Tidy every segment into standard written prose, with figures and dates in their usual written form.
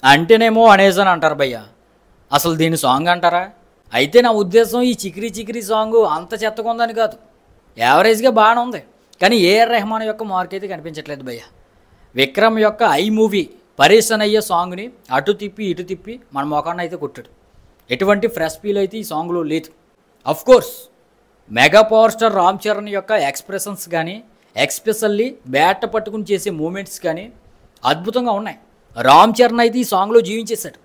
అంటేనేమో అనేజన్ అంటారు భయ్య. అసలు దీని సాంగ్ అంటారా? అయితే నా ఉద్దేశం ఈ చికిరి చికిరి సాంగ్ అంత చెత్తగా ఉందని కాదు, యావరేజ్గా బాగానే ఉంది. కానీ ఏఆర్ రెహమాన్ యొక్క మార్క్ అయితే కనిపించట్లేదు భయ్య. విక్రమ్ యొక్క ఐ మూవీ పరేషన్ అయ్యే సాంగ్ని అటు తిప్పి ఇటు తిప్పి మన మొఖాన్ని అయితే కొట్టాడు. ఎటువంటి ఫ్రెష్ ఫీల్ అయితే ఈ సాంగ్లో లేదు. Of course mega power star Ram Charan యొక్క ఎక్స్ప్రెషన్స్ కానీ, ఎక్స్పెషల్లీ బ్యాట్ పట్టుకుని చేసే మూమెంట్స్ కానీ అద్భుతంగా ఉన్నాయి. రామ్ చరణ్ అయితే ఈ సాంగ్లో జీవించేశాడు.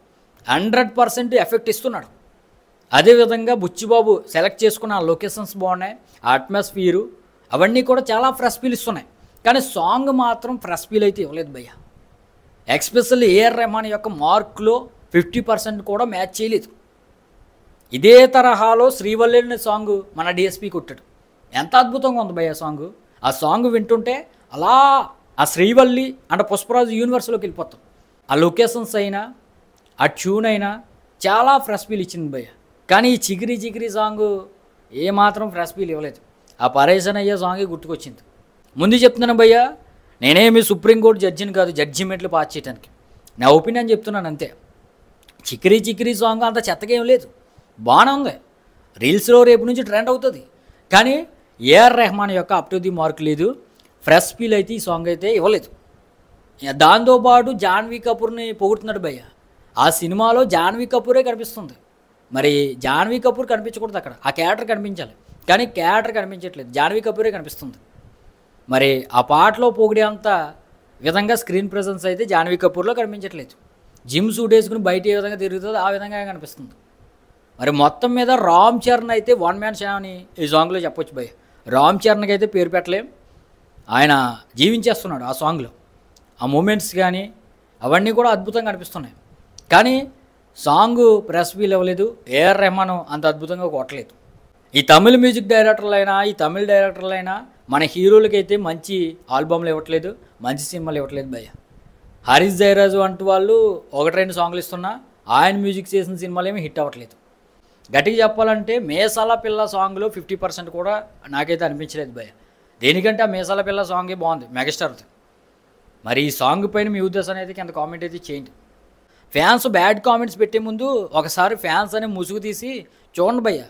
100% ఎఫెక్ట్ ఇస్తున్నాడు. అదేవిధంగా బుచ్చిబాబు సెలెక్ట్ చేసుకున్న ఆ లొకేషన్స్ బాగున్నాయి, ఆ అట్మాస్ఫియరు అవన్నీ కూడా చాలా ఫ్రెష్ ఫీల్ ఇస్తున్నాయి. కానీ సాంగ్ మాత్రం ఫ్రెష్ ఫీల్ అయితే ఇవ్వలేదు భయ్య. ఎక్స్పెషల్లీ ఏఆర్ రెహమాన్ యొక్క మార్క్లో 50% కూడా మ్యాచ్ చేయలేదు. ఇదే తరహాలో శ్రీవల్లి సాంగ్ మన డిఎస్పి కొట్టాడు. ఎంత అద్భుతంగా ఉంది భయ్య సాంగ్. ఆ సాంగ్ వింటుంటే అలా ఆ శ్రీవల్లి అంటే పుష్పరాజు యూనివర్స్లోకి వెళ్ళిపోతాం. ఆ లొకేషన్స్ అయినా ఆ ట్యూన్ అయినా చాలా ఫ్రెష్ ఫీల్ ఇచ్చింది భయ్య. కానీ ఈ చిగిరి చిగిరి సాంగ్ ఏమాత్రం ఫ్రెష్ ఫీల్ ఇవ్వలేదు. ఆ పరేషన్ అయ్యే సాంగే గుర్తుకొచ్చింది. ముందు చెప్తున్నాను భయ్య, నేనేమి సుప్రీంకోర్టు జడ్జిని కాదు జడ్జిమెంట్లు పాస్ చేయడానికి. నా ఒపీనియన్ చెప్తున్నాను అంతే. చికిరి చికిరి సాంగ్ అంత చెత్తగా ఏం లేదు, బాగానే ఉంది. రీల్స్లో రేపు నుంచి ట్రెండ్ అవుతుంది. కానీ ఏఆర్ రెహమాన్ యొక్క అప్ టు ది మార్క్ లేదు. ఫ్రెష్ ఫీల్ అయితే ఈ సాంగ్ అయితే ఇవ్వలేదు. దాంతోపాటు జాన్వీ కపూర్ని పొగుడుతున్నాడు భయ్య. ఆ సినిమాలో జాన్వీ కపూరే కనిపిస్తుంది. మరి జాన్వీ కపూర్ కనిపించకూడదు అక్కడ, ఆ క్యారెక్టర్ కనిపించాలి. కానీ క్యారెక్టర్ కనిపించట్లేదు, జాన్వీ కపూరే కనిపిస్తుంది. మరి ఆ పాటలో పొగిడేంత విధంగా స్క్రీన్ ప్రెజెన్స్ అయితే జాన్వీ కపూర్లో కనిపించట్లేదు. జిమ్ సూట్ వేసుకుని బయట ఏ విధంగా తిరుగుతుందో ఆ విధంగా కనిపిస్తుంది. మరి మొత్తం మీద రామ్ చరణ్ అయితే వన్ మ్యాన్ షో అని ఈ సాంగ్లో చెప్పొచ్చు భయ్య. రామ్ చరణ్కి అయితే పేరు పెట్టలేం, ఆయన జీవించేస్తున్నాడు ఆ సాంగ్లో. ఆ మూమెంట్స్ కానీ అవన్నీ కూడా అద్భుతంగా అనిపిస్తున్నాయి. కానీ సాంగ్ ప్రెస్ ఫీల్ అవ్వలేదు. ఏఆర్ రెహమాన్ అంత అద్భుతంగా కొట్టలేదు. ఈ తమిళ మ్యూజిక్ డైరెక్టర్లైనా ఈ తమిళ డైరెక్టర్లైనా మన హీరోలకైతే మంచి ఆల్బమ్లు ఇవ్వట్లేదు, మంచి సినిమాలు ఇవ్వట్లేదు భయ్య. హరీష్ జయరాజు అంటూ వాళ్ళు 1-2 సాంగ్లు ఇస్తున్నా ఆయన మ్యూజిక్ చేసిన సినిమాలు ఏమీ హిట్ అవ్వట్లేదు. గట్టిగా చెప్పాలంటే మేసాల పిల్ల సాంగ్లో 50% కూడా నాకైతే అనిపించలేదు భయ్య. దేనికంటే ఆ మేసాల పిల్ల సాంగే బాగుంది మెగాస్టార్ది. మరి ఈ సాంగ్ పైన మీ ఉద్దేశం అయితే కింద కామెంట్ అయితే చేయండి. ఫ్యాన్స్ బ్యాడ్ కామెంట్స్ పెట్టే ముందు ఒకసారి ఫ్యాన్స్ అనే ముసుగు తీసి చూడండి భయ్య.